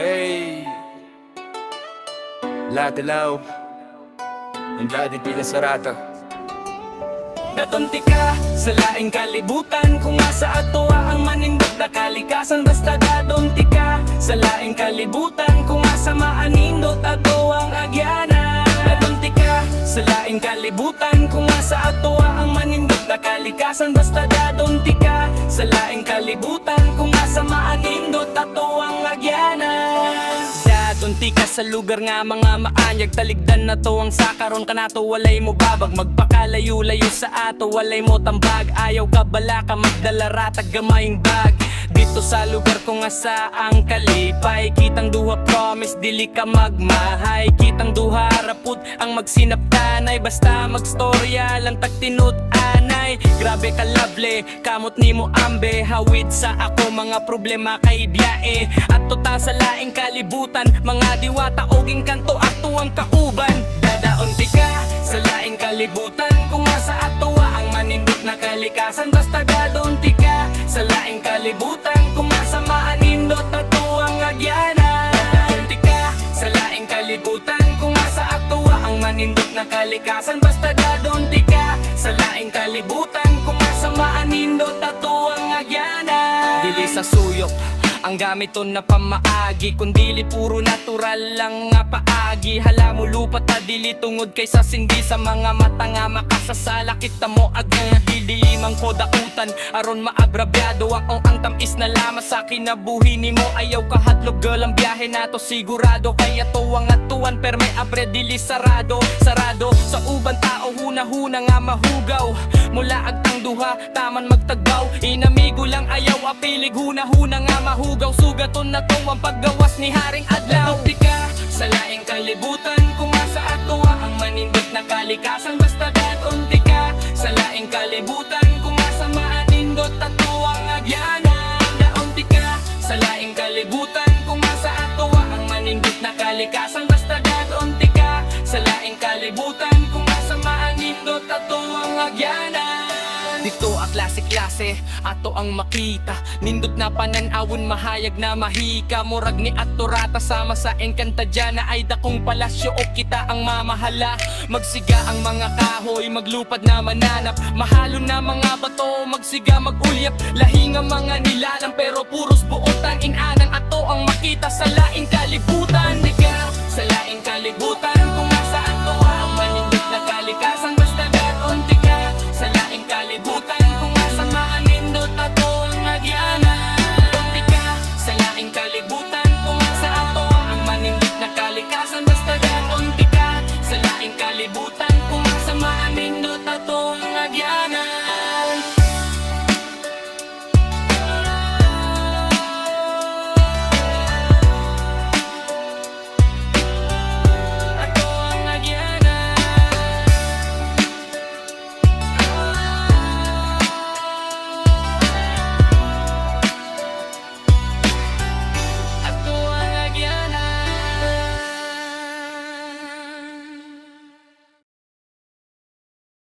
Hey, Latilaw, ang dating pinasarata. Natunti ka sa laing kalibutan, kung asa atoa ang manindot na kalikasan. Basta dadunti ka sa laing kalibutan, kung asa maanindot ato ang agyana. Natunti ka sa laing kalibutan, kung asa atoa ang manindot na kalikasan. Basta dadunti ka sa laing kalibutan, kung asa maanindot ato ang agyana. Dunti ka sa lugar nga mga maanyag, taligdan na to ang sakaron ka na to, walay mo babag. Magpakalayo-layo sa ato, walay mo tambag. Ayaw ka bala ka magdala ratag gamayng bag. Dito sa lugar ko nga sa ang kalipay, kitang duha promise dili ka magmahay. Kitang duha rapud ang magsinaptanay, basta magstorya lang tagtinut anay. Grabe ka lovely, kamot nimo ambe, hawid sa ako mga problema kay biyae. At tota sa laing kalibutan, mga diwata oging kanto ato ang kauban. Dadaunti ka sa laing kalibutan, kung asa atoa ang manindot na kalikasan. Basta dadaunti ka sa laing kalibutan, kung asa maanindot ato ang agyana. Dadaunti ka sa laing kalibutan, kung asa atoa ang manindot na kalikasan. Basta dadaunti ka sa laing kalibutan, kung asa maanindot ato ang agyana. Dili sa suyok ang gamit to na pamaagi, kundili puro natural lang nga paagi. Hala mo lupa ta dili tungod kay sa sindi, sa mga mata nga makasasala kita mo agad. Dili mang kodautan aron maagrabyado ang tamis na lama sa kinabuhi nimo. Ayaw kahadlok girl ang biyahe nato sigurado, kaya to ang atuan per may apre dili sarado. Sarado sa uban tao hunahuna nga mahugaw, mula agtang duha taman magtagaw. Inamigo lang ayaw apilig hunahuna nga mahugaw. Sugaton na to ang paggawas ni Haring Adlaw. Natunti ka sa laing kalibutan, kung asa atoa ang manindot na kalikasan. Basta datunti ka sa laing kalibutan, kung asa maanindot ato ang agyana. Daunti ka sa laing kalibutan, kung asa atoa ang manindot na kalikasan. Basta datunti ka sa laing kalibutan, kung asa maanindot ato ang agyana. Dito a klase-klase, ato ang makita. Nindot na pananawon, mahayag na mahika. Murag ni ato rata sama sa Encantadiana, ay dakong palasyo o kita ang mamahala. Magsiga ang mga kahoy, maglupad na mananap. Mahalo na mga bato, magsiga magulyap. Lahing ang mga nilalang pero puros buotan. Inanang ato ang makita sa laing kalibutan.